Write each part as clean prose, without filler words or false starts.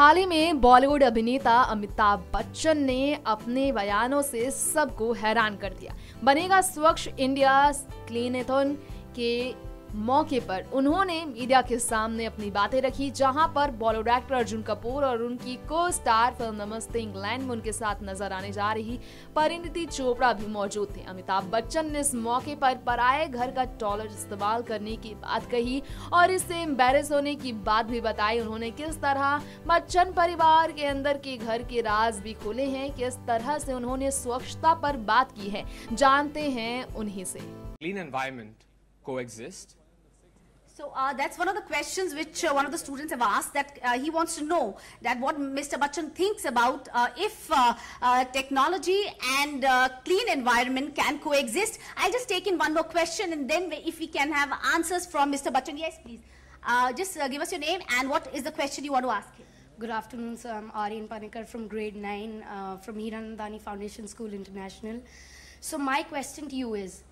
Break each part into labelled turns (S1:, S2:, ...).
S1: हाल ही में बॉलीवुड अभिनेता अमिताभ बच्चन ने अपने बयानों से सबको हैरान कर दिया। बनेगा स्वच्छ इंडिया क्लीनथॉन के मौके पर उन्होंने मीडिया के सामने अपनी बातें रखी, जहां पर बॉलीवुड एक्टर अर्जुन कपूर और उनकी को स्टार फिल्म नमस्ते इंग्लैंड में उनके साथ नजर आने जा रही परिणीति चोपड़ा भी मौजूद थे। अमिताभ बच्चन ने इस मौके पर पराये घर का टॉयलेट इस्तेमाल करने की बात कही और इससे एम्बैरेस होने की बात भी बताई। उन्होंने किस तरह बच्चन परिवार के अंदर के घर के राज भी खोले हैं, किस तरह से उन्होंने स्वच्छता पर बात की है, जानते हैं उन्हीं से।
S2: Clean environment coexist.
S3: So that's one of the questions which one of the students have asked, that he wants to know that what Mr. Bachchan thinks about if technology and clean environment can coexist. I'll just take in one more question and then if we can have answers from Mr. Bachchan. Yes, please. Just give us your name and what is the question you want to ask him.
S4: Good afternoon, sir. I'm Aryan Panikar from grade 9 from Hiranandani Foundation School International. So my question to you is,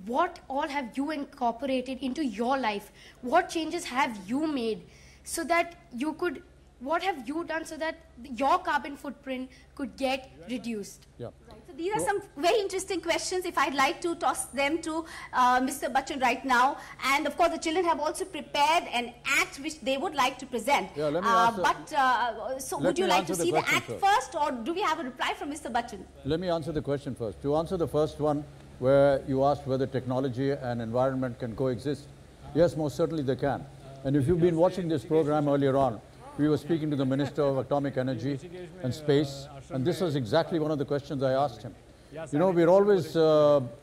S4: what all have you incorporated into your life? What changes have you made so that you could, what have you done so that your carbon footprint could get reduced?
S3: Yeah. Right. So these are some very interesting questions. If I'd like to toss them to Mr. Bachchan right now. And of course the children have also prepared an act which they would like to present.
S5: Yeah, let me answer.
S3: So would you like to see the act first or do we have a reply from Mr. Bachchan?
S5: Let me answer the question first. To answer the first one, where you asked whether technology and environment can coexist. Yes, most certainly they can. And if you've been watching this program earlier on, we were speaking to the Minister of Atomic Energy and Space, and this was exactly one of the questions I asked him. You know, we're always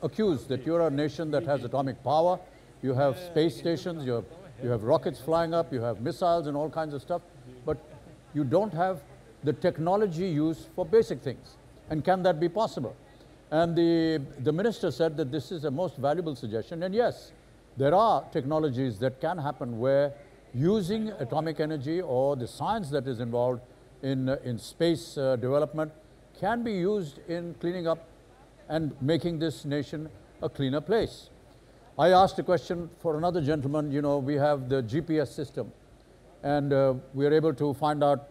S5: accused that you're a nation that has atomic power, you have space stations, you have rockets flying up, you have missiles and all kinds of stuff, but you don't have the technology used for basic things. And can that be possible? And the minister said that this is a most valuable suggestion. And yes, there are technologies that can happen where using atomic energy or the science that is involved in space development can be used in cleaning up and making this nation a cleaner place. I asked a question for another gentleman. You know, we have the GPS system and we are able to find out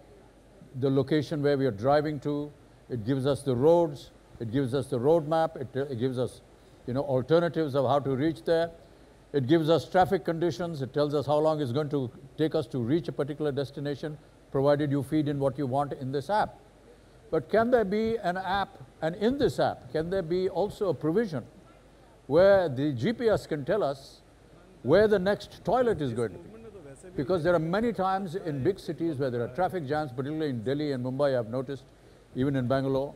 S5: the location where we are driving to. It gives us the roads. It gives us the roadmap, it gives us, you know, alternatives of how to reach there. It gives us traffic conditions, it tells us how long it's going to take us to reach a particular destination, provided you feed in what you want in this app. But can there be an app, and in this app, can there be also a provision where the GPS can tell us where the next toilet is going to be? Because there are many times in big cities where there are traffic jams, particularly in Delhi and Mumbai, I've noticed, even in Bangalore.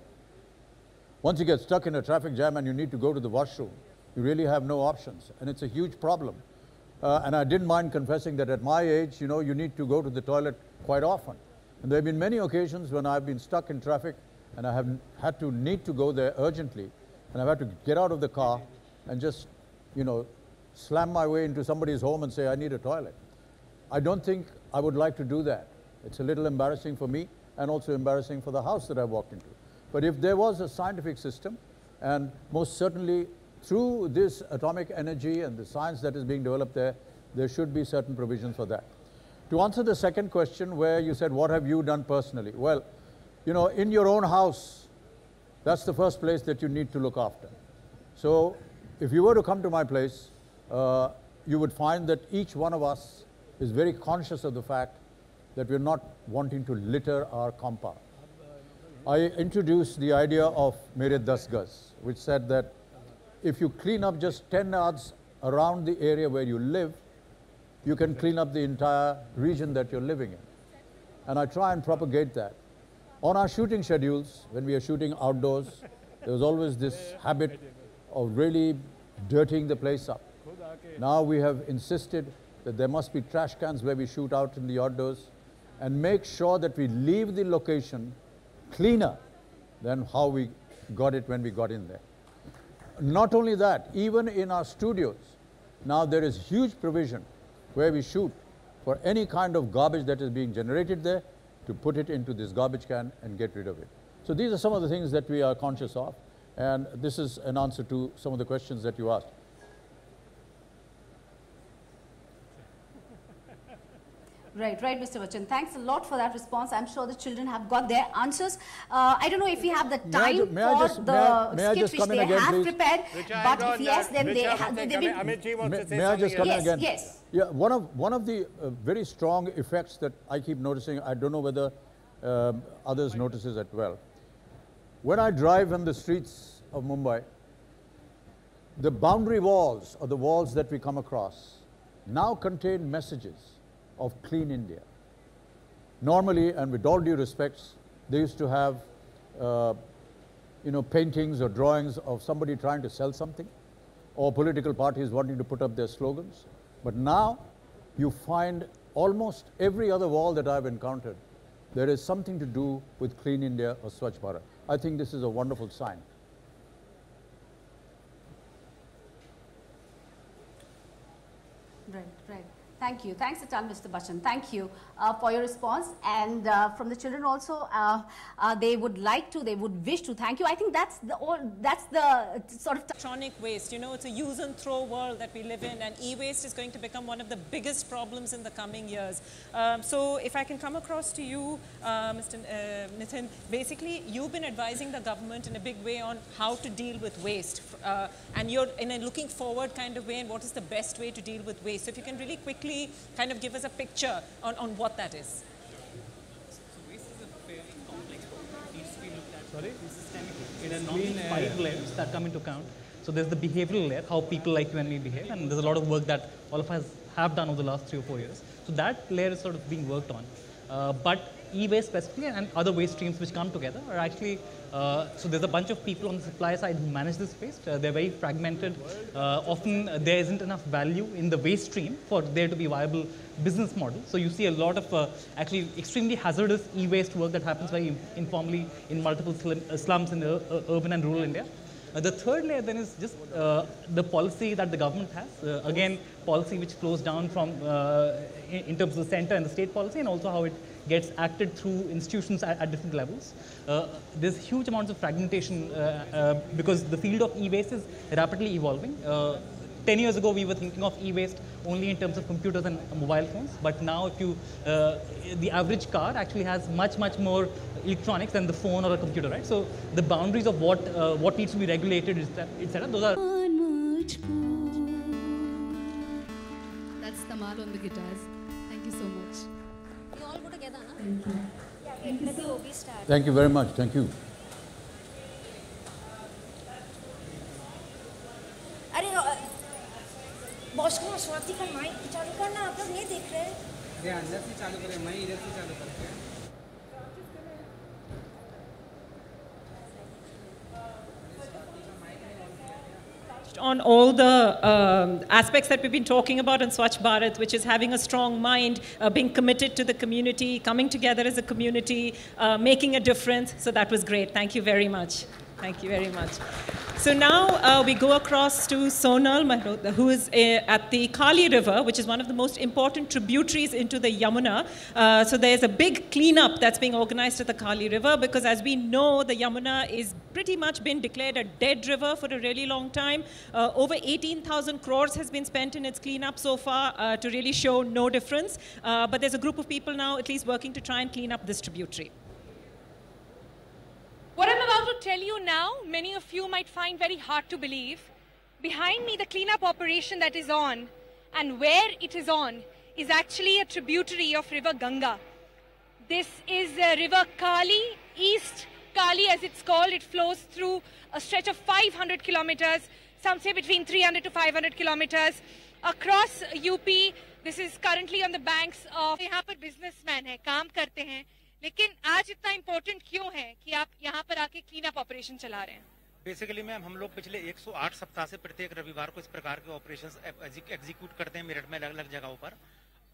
S5: Once you get stuck in a traffic jam and you need to go to the washroom, you really have no options, and it's a huge problem. And I didn't mind confessing that at my age, you know, you need to go to the toilet quite often. And there have been many occasions when I've been stuck in traffic and I have had to need to go there urgently, and I've had to get out of the car and just, you know, slam my way into somebody's home and say, I need a toilet. I don't think I would like to do that. It's a little embarrassing for me and also embarrassing for the house that I walked into. But if there was a scientific system, and most certainly through this atomic energy and the science that is being developed there, there should be certain provisions for that. To answer the second question where you said, what have you done personally? Well, you know, in your own house, that's the first place that you need to look after. So if you were to come to my place, you would find that each one of us is very conscious of the fact that we're not wanting to litter our compound. I introduced the idea of Mere 10 Gaz, which said that if you clean up just 10 yards around the area where you live, you can clean up the entire region that you're living in. And I try and propagate that. On our shooting schedules, when we are shooting outdoors, there was always this habit of really dirtying the place up. Now we have insisted that there must be trash cans where we shoot out in the outdoors, and make sure that we leave the location cleaner than how we got it when we got in there. Not only that, even in our studios, now there is huge provision where we shoot for any kind of garbage that is being generated there to put it into this garbage can and get rid of it. So these are some of the things that we are conscious of, and this is an answer to some of the questions that you asked.
S3: Right, Mr. Bachchan. Thanks a lot for that response. I'm sure the children have got their answers. I don't know if we have the time for the skit which they have prepared, but if yes, then they have.
S5: May I just come in again?
S3: Yes.
S5: Yeah, one of the very strong effects that I keep noticing, I don't know whether others notice it as well. When I drive on the streets of Mumbai, the boundary walls or the walls that we come across now contain messages of Clean India. Normally, and with all due respects, they used to have paintings or drawings of somebody trying to sell something or political parties wanting to put up their slogans. But now you find almost every other wall that I've encountered, there is something to do with Clean India or Swachh Bharat. I think this is a wonderful sign.
S3: Right. Thank you. Thanks a ton, Mr. Bachchan. Thank you for your response. And from the children also, they would wish to thank you. I think that's the sort of
S6: electronic waste. You know, it's a use and throw world that we live in, and e-waste is going to become one of the biggest problems in the coming years. So if I can come across to you, Mr. Nitin, basically you've been advising the government in a big way on how to deal with waste, and you're in a looking forward kind of way, and what is the best way to deal with waste. So if you can really quickly kind of give us a picture on what that is.
S7: So waste is a very complex problem. It needs to be looked at systemically. It is 5 layers that come into account. So there's the behavioral layer, how people like you and me behave, and there's a lot of work that all of us have done over the last 3 or 4 years. So that layer is sort of being worked on. But e-waste specifically and other waste streams which come together are actually, so there's a bunch of people on the supply side who manage this waste. They're very fragmented. Often there isn't enough value in the waste stream for there to be viable business model. So you see a lot of actually extremely hazardous e-waste work that happens very informally in multiple slums in urban and rural India. The third layer then is just the policy that the government has. Again, policy which flows down from in terms of the center and the state policy, and also how it gets acted through institutions at different levels. There's huge amounts of fragmentation because the field of e-waste is rapidly evolving. 10 years ago, we were thinking of e-waste only in terms of computers and mobile phones. But now, if you, the average car actually has much more electronics than the phone or a computer, right? So the boundaries of what needs to be regulated, etc. Those are.
S1: That's Tamal on the guitars. Thank you so much.
S8: You all go together, na? Thank you. Yeah, let the OB start.
S5: Thank you very much. Thank you.
S8: Boss को स्वाति का mic चालू करना, आप लोग नहीं देख रहे हैं?
S9: ये अंदर से चालू करें, मैं इधर से चालू करते हैं।
S6: On all the aspects that we've been talking about in Swachh Bharat, which is having a strong mind, being committed to the community, coming together as a community, making a difference. So that was great. Thank you very much. Thank you very much. So now we go across to Sonal, who is at the Kali River, which is one of the most important tributaries into the Yamuna. So there's a big cleanup that's being organized at the Kali River, because as we know, the Yamuna is pretty much been declared a dead river for a really long time. Over 18,000 crores has been spent in its cleanup so far to really show no difference. But there's a group of people now at least working to try and clean up this tributary.
S10: What I'm about to tell you now, many of you might find very hard to believe. Behind me, the cleanup operation that is on, and where it is on, is actually a tributary of River Ganga. This is River Kali, East Kali as it's called. It flows through a stretch of 500 kilometers, some say between 300 to 500 kilometers, across UP. This is currently on the banks of... यहाँ पर businessman है, काम करते हैं. लेकिन आज इतना important क्यों है कि आप यहाँ पर आके क्लीन अप ऑपरेशन चला रहे हैं?
S9: बेसिकली मैम, हम लोग पिछले 108 सप्ताह से प्रत्येक रविवार को इस प्रकार के ऑपरेशंस एग्जीक्यूट करते हैं मेरठ में अलग-अलग जगहों पर।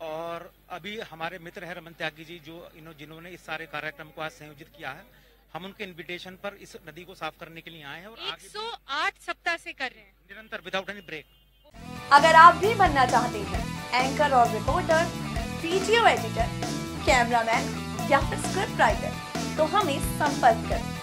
S9: और अभी हमारे मित्र हैं रमन त्यागी जी, जो जिन्होंने इस सारे कार्यक्रम को आज संयोजित किया है। हम उनके इन्विटेशन पर इस नदी को साफ करने के लिए आए हैं और
S10: 108 सप्ताह से कर रहे हैं
S9: निरंतर, विदाउट एनी ब्रेक।
S11: अगर आप भी बनना चाहते हैं एंकर और रिपोर्टर, वीडियो एडिटर, कैमरामैन या फिर स्क्रिप्ट राइटर, तो हमें संपर्क करें।